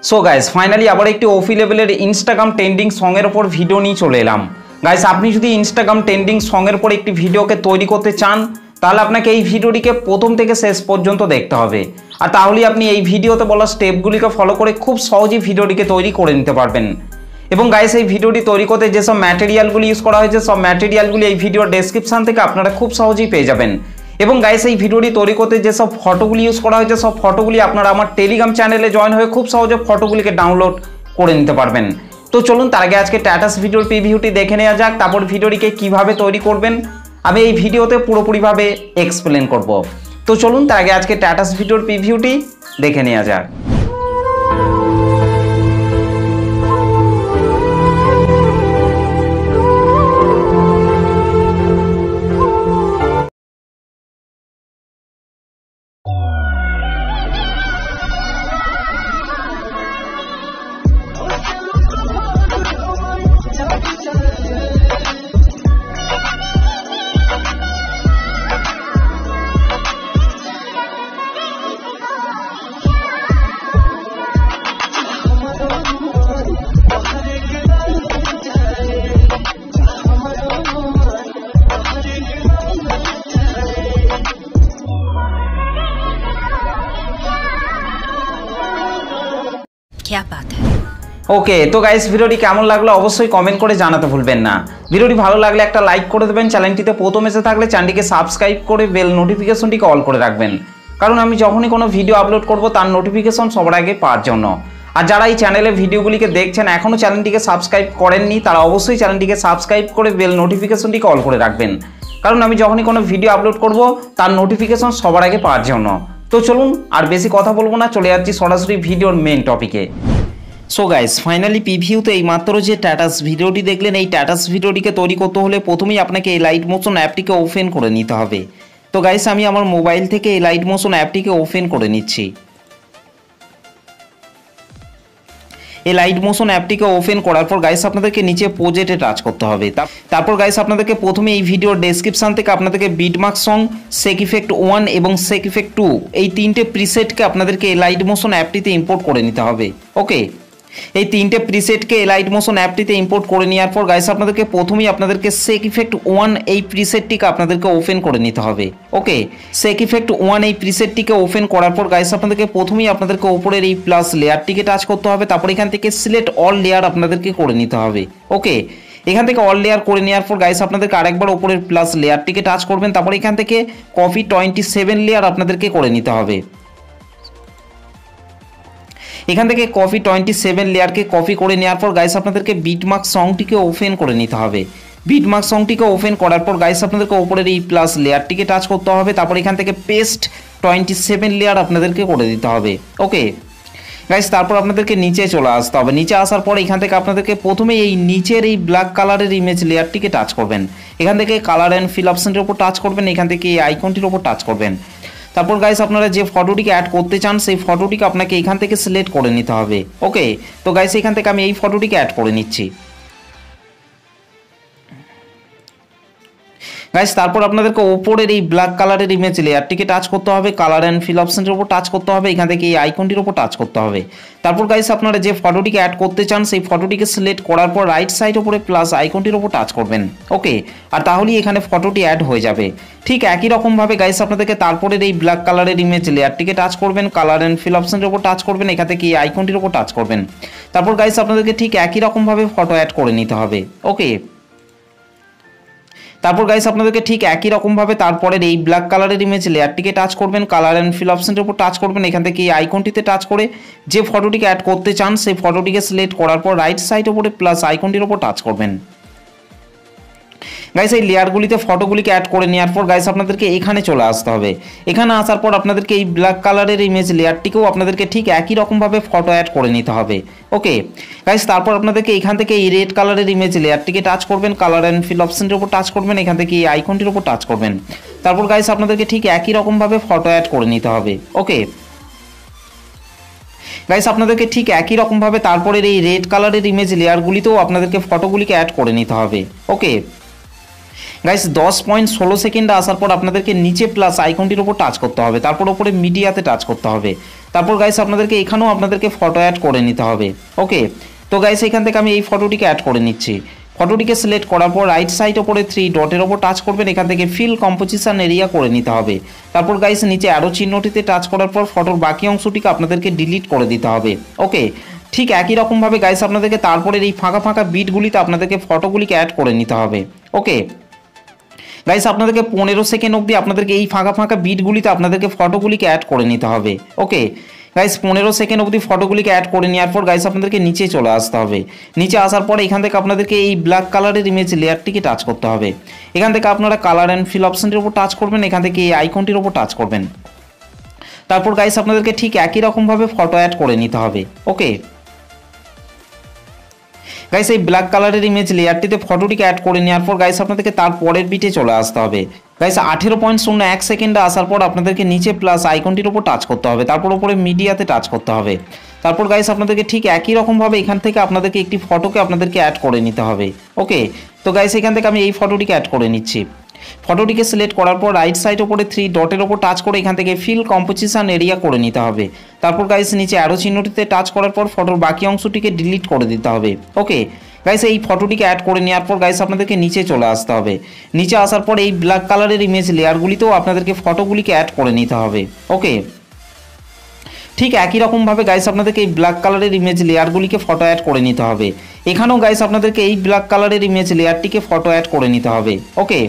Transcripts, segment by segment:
So guys finally আবার একটি ওফি লেভেলের ইনস্টাগ্রাম ট্রেন্ডিং সঙের ওপর ভিডিও নিয়ে চলে এলাম। গাইস আপনি যদি ইনস্টাগ্রাম ট্রেন্ডিং সঙের উপর একটি ভিডিওকে তৈরি করতে চান তাহলে আপনাকে এই ভিডিওটিকে প্রথম থেকে শেষ পর্যন্ত দেখতে হবে, আর তাহলেই আপনি এই ভিডিওতে বলা স্টেপগুলিকে ফলো করে খুব সহজেই ভিডিওটিকে তৈরি করে নিতে পারবেন। এবং গাইস এই ভিডিওটি তৈরি করতে যেসব ম্যাটেরিয়ালগুলি ইউজ করা হয়েছে সব ম্যাটেরিয়ালগুলি এই ভিডিওর ডেসক্রিপশন থেকে আপনারা খুব সহজেই পেয়ে যাবেন। এবং গাইস এই ভিডিওটি তৈরি করতে যেসব ফটোগুলি ইউজ করা হয়েছে সব ফটোগুলি আপনারা আমার টেলিগ্রাম চ্যানেলে জয়েন হয়ে খুব সহজে ফটোগুলিকে ডাউনলোড করে নিতে পারবেন। তো চলুন তার আগে আজকে স্ট্যাটাস ভিডিওর প্রিভিউটি দেখে নেওয়া যাক, তারপর ভিডিওটিকে কিভাবে তৈরি করবেন আমি এই ভিডিওতে পুরোপুরিভাবে এক্সপ্লেন করব। তো চলুন তার আগে আজকে স্ট্যাটাস ভিডিওর প্রিভিউটি দেখে নেওয়া যাক। क्या बात है। ওকে, তো গাইস ভিডিওটি কেমন লাগলো অবশ্যই কমেন্ট করে জানাতে ভুলবেন না। ভিডিওটি ভালো লাগলে একটা লাইক করে দেবেন, চ্যানেলটিতে প্রথম এসে থাকলে চ্যানেলটিকে সাবস্ক্রাইব করে বেল নোটিফিকেশনটিকে অল করে রাখবেন, কারণ আমি যখনই কোনো ভিডিও আপলোড করব তার নোটিফিকেশন সবার আগে পাওয়ার জন্য। আর যারা এই চ্যানেলে ভিডিওগুলিকে দেখছেন এখনও চ্যানেলটিকে সাবস্ক্রাইব করেননি তারা অবশ্যই চ্যানেলটিকে সাবস্ক্রাইব করে বেল নোটিফিকেশনটিকে অল করে রাখবেন, কারণ আমি যখনই কোনো ভিডিও আপলোড করব তার নোটিফিকেশন সবার আগে পাওয়ার জন্য। তো চলুন আর বেশি কথা বলবো না, চলে যাচ্ছি সরাসরি ভিডিওর মেন টপিকে। সো গাইস ফাইনালি প্রিভিউতে এই মাত্র যে স্ট্যাটাস ভিডিওটি দেখলেন এই স্ট্যাটাস ভিডিওটিকে তৈরি করতে হলে প্রথমেই আপনাকে এই লাইট মোশন অ্যাপটিকে ওপেন করে নিতে হবে। তো গাইস আমি আমার মোবাইল থেকে এই লাইট মোশন অ্যাপটিকে ওপেন করে নিচ্ছি। এই লাইট মোশন অ্যাপটিকে ওপেন করার পর গাইস আপনাদেরকে নিচে প্রজেক্টে টাচ করতে হবে। তারপর গাইস আপনাদেরকে প্রথমে এই ভিডিওর ডেসক্রিপশন থেকে আপনাদেরকে বিটমার্ক সং, শেক ইফেক্ট 1 এবং শেক ইফেক্ট 2 এই তিনটে প্রিসেটকে আপনাদেরকে এই লাইট মোশন অ্যাপটিতে ইম্পোর্ট করে নিতে হবে। ওকে, এই তিনটে প্রিসেটকে লাইট মোশন অ্যাপটিতে ইম্পোর্ট করে নেওয়ার পর গাইস আপনাদেরকে প্রথমেই আপনাদেরকে শেক ইফেক্ট 1 এই প্রিসেটটিকে আপনাদেরকে ওপেন করে নিতে হবে। ওকে, শেক ইফেক্ট 1 এই প্রিসেটটিকে ওপেন করার পর গাইস আপনাদেরকে প্রথমেই আপনাদেরকে উপরের এই প্লাস লেয়ারটিকে টাচ করতে হবে, তারপর এখান থেকে সিলেক্ট অল লেয়ার আপনাদেরকে করে নিতে হবে। ওকে, এখান থেকে অল লেয়ার করে নেওয়ার পর গাইস আপনাদেরকে আরেকবার উপরের প্লাস লেয়ারটিকে টাচ করবেন, তারপর এখান থেকে কপি 27 লেয়ার আপনাদেরকে করে নিতে হবে। এখান থেকে কপি 27 লেয়ারকে কপি করে নেওয়ার পর গাইস আপনাদেরকে বিটমার্ক সংটিকে ওপেন করে নিতে হবে। বিটমার্ক সংটিকে ওপেন করার পর গাইস আপনাদেরকে উপরের এই প্লাস লেয়ারটিকে টাচ করতে হবে, তারপর এখান থেকে পেস্ট 27 লেয়ার আপনাদেরকে করে দিতে হবে। ওকে গাইস, তারপর আপনাদেরকে নিচে চলে আসতে হবে। নিচে আসার পর এখান থেকে আপনাদেরকে প্রথমে এই নিচের এই ব্ল্যাক কালারের ইমেজ লেয়ারটিকে টাচ করবেন, এখান থেকে কালার অ্যান্ড ফিল অপশনটির উপর টাচ করবেন, এখান থেকে এই আইকনটির উপর টাচ করবেন। তারপর গাইস আপনারা যে ফটোটিকে অ্যাড করতে চান সেই ফটোটিকে আপনাকে এখান থেকে সিলেক্ট করে নিতে হবে। ওকে, তো গাইস এখান থেকে আমি এই ফটোটিকে অ্যাড করে নিচ্ছি। গাইস তারপর আপনাদেরকে ওপরের এই ব্ল্যাক কালারের ইমেজ লেয়ারটিকে টাচ করতে হবে, কালার অ্যান্ড ফিল অপশনটির উপর টাচ করতে হবে, এখান থেকে এই আইকনটির উপর টাচ করতে হবে। তারপর গাইস আপনারা যে ফটোটিকে অ্যাড করতে চান সেই ফটোটিকে সিলেক্ট করার পর রাইট সাইড উপরে প্লাস আইকনটির উপর টাচ করবেন। ওকে, আর তাহলেই এখানে ফটোটি অ্যাড হয়ে যাবে। ঠিক একই রকমভাবে গাইস আপনাদেরকে তারপরের এই ব্ল্যাক কালারের ইমেজ লেয়ারটিকে টাচ করবেন, কালার অ্যান্ড ফিল অপশনটির উপর টাচ করবেন, এখান থেকে এই আইকনটির উপর টাচ করবেন। তারপর গাইস আপনাদেরকে ঠিক একই রকমভাবে ফটো অ্যাড করে নিতে হবে। ওকে, তারপর গাইস আপনাদেরকে ঠিক একই রকমভাবে তারপরের এই ব্ল্যাক কালারের ইমেজ লেয়ারটিকে টাচ করবেন, কালার অ্যান্ড ফিল অপশনটির উপর টাচ করবেন, এখান থেকে এই আইকনটিতে টাচ করে যে ফটোটিকে অ্যাড করতে চান সেই ফটোটিকে সিলেক্ট করার পর রাইট সাইড উপরে প্লাস আইকনটির উপর টাচ করবেন। গাইস এই লেয়ারগুলিতে ফটোগুলিকে অ্যাড করে নেওয়ার পর গাইস আপনাদেরকে এখানে চলে আসতে হবে। এখানে আসার পর আপনাদেরকে এই ব্ল্যাক কালারের ইমেজ লেয়ারটিকেও আপনাদেরকে ঠিক একই রকমভাবে ফটো অ্যাড করে নিতে হবে। ওকে গাইস, তারপর আপনাদেরকে এখান থেকে এই রেড কালারের ইমেজ লেয়ারটিকে টাচ করবেন, কালার অ্যান্ড ফিল অপশনটির উপর টাচ করবেন, এখান থেকে এই আইকনটির উপর টাচ করবেন। তারপর গাইস আপনাদেরকে ঠিক একই রকমভাবে ফটো অ্যাড করে নিতে হবে। ওকে গাইস আপনাদেরকে ঠিক একই রকমভাবে তারপরের এই রেড কালারের ইমেজ লেয়ারগুলিতেও আপনাদেরকে ফটোগুলিকে অ্যাড করে নিতে হবে। ওকে গাইস 10.16 সেকেন্ডে আসার পর আপনাদেরকে নিচে প্লাস আইকনটির উপর টাচ করতে হবে, তারপর ওপরে মিডিয়াতে টাচ করতে হবে। তারপর গাইস আপনাদেরকে এখানেও আপনাদেরকে ফটো অ্যাড করে নিতে হবে। ওকে, তো গাইস এখান থেকে আমি এই ফটোটিকে অ্যাড করে নিচ্ছি। ফটোটিকে সিলেক্ট করার পর রাইট সাইড ওপরে 3 ডটের ওপর টাচ করবেন, এখান থেকে ফিল কম্পোজিশন এরিয়া করে নিতে হবে। তারপর গাইস নিচে অ্যারো চিহ্নটিতে টাচ করার পর ফটোর বাকি অংশটিকে আপনাদেরকে ডিলিট করে দিতে হবে। ওকে, ঠিক একই রকমভাবে গাইস আপনাদেরকে তারপরের এই ফাঁকা ফাঁকা বিটগুলিতে আপনাদেরকে ফটোগুলিকে অ্যাড করে নিতে হবে। ওকে গাইস, আপনাদেরকে 15 সেকেন্ড অবধি আপনাদেরকে এই ফাঁকা ফাঁকা বিটগুলিতে আপনাদেরকে ফটোগুলিকে অ্যাড করে নিতে হবে। ওকে গাইস, 15 সেকেন্ড অবধি ফটোগুলিকে অ্যাড করে নেওয়ার পর গাইস আপনাদেরকে নিচে চলে আসতে হবে। নিচে আসার পর এখান থেকে আপনাদেরকে এই ব্ল্যাক কালারের ইমেজ লেয়ারটিকে টাচ করতে হবে। এখান থেকে আপনারা কালার অ্যান্ড ফিল অপশনটির উপর টাচ করবেন, এখান থেকে এই আইকনটির উপর টাচ করবেন। তারপর গাইস আপনাদেরকে ঠিক একই রকমভাবে ফটো অ্যাড করে নিতে হবে। ওকে গাইস, এই ব্ল্যাক কালারের ইমেজ লেয়ারটিতে ফটোটিকে অ্যাড করে নেওয়ার পর গাইস আপনাদেরকে তার পরের বিটে চলে আসতে হবে। গাইস 18.01 সেকেন্ডে আসার পর আপনাদেরকে নিচে প্লাস আইকনটির উপর টাচ করতে হবে, তারপর উপরে মিডিয়াতে টাচ করতে হবে। তারপর গাইস আপনাদেরকে ঠিক একই রকমভাবে এখান থেকে আপনাদেরকে একটি ফটোকে আপনাদেরকে অ্যাড করে নিতে হবে। ওকে, তো গাইস এখান থেকে আমি এই ফটোটিকে অ্যাড করে নিচ্ছি। ফটোটিকে সিলেক্ট করার পর রাইট সাইড ওপরে 3 ডটের ওপর টাচ করে এখান থেকে ফিল কম্পোজিশন এরিয়া করে নিতে হবে। তারপর গাইস নিচে অ্যারো চিহ্নটিতে টাচ করার পর ফটোর বাকি অংশটিকে ডিলিট করে দিতে হবে। ওকে গাইস, এই ফটোটিকে অ্যাড করে নেওয়ার পর গাইস আপনাদেরকে নিচে চলে আসতে হবে। নিচে আসার পর এই ব্ল্যাক কালারের ইমেজ লেয়ারগুলিতেও আপনাদেরকে ফটোগুলিকে অ্যাড করে নিতে হবে। ওকে, ঠিক একই রকমভাবে গাইস আপনাদেরকে এই ব্ল্যাক কালারের ইমেজ লেয়ারগুলিকে ফটো অ্যাড করে নিতে হবে। এখানেও গাইস আপনাদেরকে এই ব্ল্যাক কালারের ইমেজ লেয়ারটিকে ফটো অ্যাড করে নিতে হবে। ওকে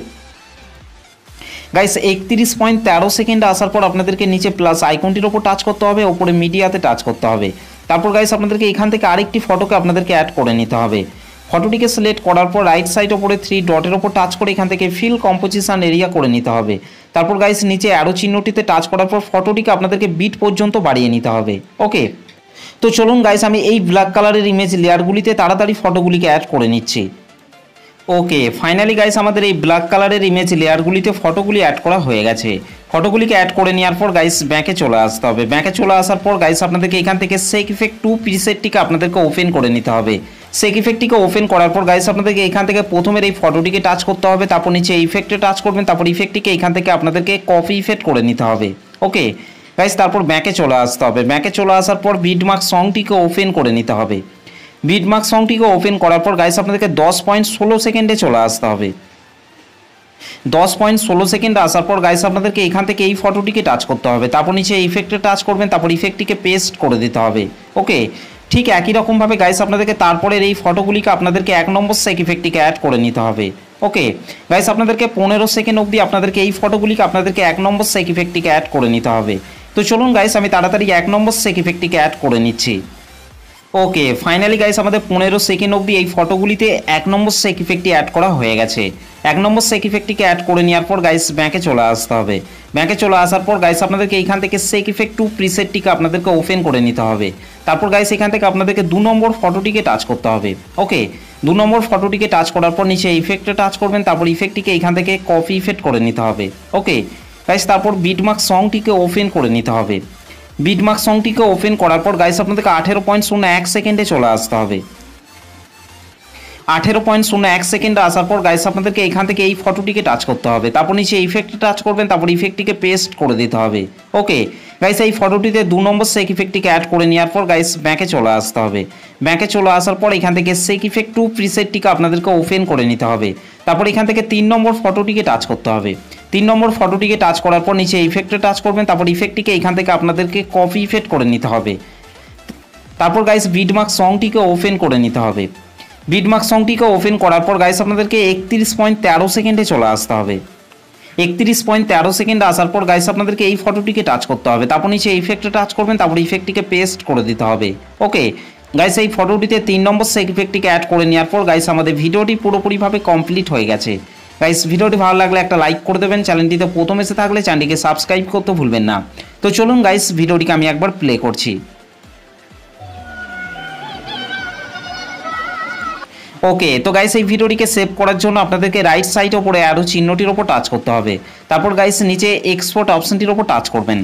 গাইস, 31.13 সেকেন্ডে আসার পর আপনাদেরকে নিচে প্লাস আইকনটির ওপর টাচ করতে হবে, ওপরে মিডিয়াতে টাচ করতে হবে। তারপর গাইস আপনাদেরকে এখান থেকে আরেকটি ফটোকে আপনাদেরকে অ্যাড করে নিতে হবে। ফটোটিকে সিলেক্ট করার পর রাইট সাইড ওপরে 3 ডটের ওপর টাচ করে এখান থেকে ফিল কম্পোজিশন এরিয়া করে নিতে হবে। তারপর গাইস নিচে অ্যারো চিহ্নটিতে টাচ করার পর ফটোটিকে আপনাদেরকে বিট পর্যন্ত বাড়িয়ে নিতে হবে। ওকে, তো চলুন গাইস আমি এই ব্ল্যাক কালারের ইমেজ লেয়ারগুলিতে তাড়াতাড়ি ফটোগুলিকে অ্যাড করে নিচ্ছি। ওকে, ফাইনালি গাইস আমাদের এই ব্ল্যাক কালারের ইমেজ লেয়ারগুলিতে ফটোগুলি অ্যাড করা হয়ে গেছে। ফটোগুলিকে অ্যাড করে নেওয়ার পর গাইস ব্যাকে চলে আসতে হবে। ব্যাকে চলে আসার পর গাইস আপনাদেরকে এখান থেকে শেক ইফেক্ট 2 প্রিসেটটিকে আপনাদেরকে ওপেন করে নিতে হবে। শেক ইফেক্টটিকে ওপেন করার পর গাইস আপনাদেরকে এখান থেকে প্রথমের এই ফটোটিকে টাচ করতে হবে, তারপর নিচে ইফেক্টে টাচ করবেন, তারপর ইফেক্টটিকে এখান থেকে আপনাদেরকে কপি ইফেক্ট করে নিতে হবে। ওকে গাইস, তারপর ব্যাকে চলে আসতে হবে। ব্যাকে চলে আসার পর বিটমার্ক সংটিকে ওপেন করে নিতে হবে। বিটমার্ক সংটিকে ওপেন করার পর গাইস আপনাদেরকে 10.16 সেকেন্ডে চলে আসতে হবে। 10.16 সেকেন্ডে আসার পর গাইস আপনাদেরকে এখান থেকে এই ফটোটিকে টাচ করতে হবে, তারপর নিচে ইফেক্টে টাচ করবেন, তারপর ইফেক্টটিকে পেস্ট করে দিতে হবে। ওকে, ঠিক একই রকমভাবে গাইস আপনাদেরকে তারপরের এই ফটোগুলিকে আপনাদেরকে 1 নম্বর শেক ইফেক্টটিকে অ্যাড করে নিতে হবে। ওকে গাইস, আপনাদেরকে 15 সেকেন্ড অবধি আপনাদেরকে এই ফটোগুলিকে আপনাদেরকে 1 নম্বর শেক ইফেক্টটিকে অ্যাড করে নিতে হবে। তো চলুন গাইস আমি তাড়াতাড়ি 1 নম্বর শেক ইফেক্টটিকে অ্যাড করে নিচ্ছি। ওকে, ফাইনালি গাইস আমাদের 15 সেকেন্ড অবধি এই ফটোগুলিতে 1 নম্বর শেক ইফেক্টটি অ্যাড করা হয়ে গেছে। 1 নম্বর শেক ইফেক্টটিকে অ্যাড করে নেওয়ার পর গাইস ব্যাকে চলে আসতে হবে। ব্যাকে চলে আসার পর গাইস আপনাদেরকে এইখান থেকে শেক ইফেক্ট 2 প্রিসেটটিকে আপনাদেরকে ওপেন করে নিতে হবে। তারপর গাইস এখান থেকে আপনাদেরকে 2 নম্বর ফটোটিকে টাচ করতে হবে। ওকে, 2 নম্বর ফটোটিকে টাচ করার পর নিচে ইফেক্টে টাচ করবেন, তারপর ইফেক্টটিকে এইখান থেকে কপি ইফেক্ট করে নিতে হবে। ওকে গাইস, তারপর বিটমার্ক সংটিকে ওপেন করে নিতে হবে। বিটমার্ক সংটিকে ওপেন করার পর গাইস আপনাদেরকে 18.01 সেকেন্ডে চলে আসতে হবে। 18.01 সেকেন্ডে আসার পর গাইস আপনাদেরকে এখান থেকে এই ফটোটিকে টাচ করতে হবে, তারপর নিচে ইফেক্টে টাচ করবেন, তারপর ইফেক্টটিকে পেস্ট করে দিতে হবে। ওকে গাইস, এই ফটোটিতে 2 নম্বর শেক ইফেক্টটিকে অ্যাড করে নেওয়ার পর গাইস ব্যাকে চলে আসতে হবে। ব্যাকে চলে আসার পর এখান থেকে শেক ইফেক্ট 2 প্রিসেটটিকে আপনাদেরকে ওপেন করে নিতে হবে। তারপর এখান থেকে 3 নম্বর ফটোটিকে টাচ করতে হবে। 3 নম্বর ফটোটিকে টাচ করার পর নিচে ইফেক্টে টাচ করবেন, তারপর ইফেক্টটিকে এখান থেকে আপনাদেরকে কপি ইফেক্ট করে নিতে হবে। তারপর গাইস বিটমার্ক সংটিকে ওপেন করে নিতে হবে। বিটমার্ক সংটিকে ওপেন করার পর গাইস আপনাদেরকে 31.13 সেকেন্ডে চলে আসতে হবে। 31.13 সেকেন্ডে আসার পর গাইস আপনাদেরকে এই ফটোটিকে টাচ করতে হবে, তারপর নিচে ইফেক্টে টাচ করবেন, তারপর ইফেক্টটিকে পেস্ট করে দিতে হবে। ওকে গাইস, এই ফটোটিতে 3 নম্বর শেক ইফেক্টটিকে অ্যাড করে নেওয়ার পর গাইস আমাদের ভিডিওটি পুরোপুরিভাবে কমপ্লিট হয়ে গেছে। গাইস ভিডিওটি ভালো লাগলে একটা লাইক করে দেবেন, চ্যানেলটিতে প্রথম এসে থাকলে চ্যানেলটিকে সাবস্ক্রাইব করতে ভুলবেন না। তো চলুন গাইস ভিডিওটিকে আমি একবার প্লে করছি। ওকে, তো গাইস এই ভিডিওটিকে সেভ করার জন্য আপনাদেরকে রাইট সাইড ওপরে অ্যারো চিহ্নটির ওপর টাচ করতে হবে, তারপর গাইস নিচে এক্সপোর্ট অপশনটির ওপর টাচ করবেন।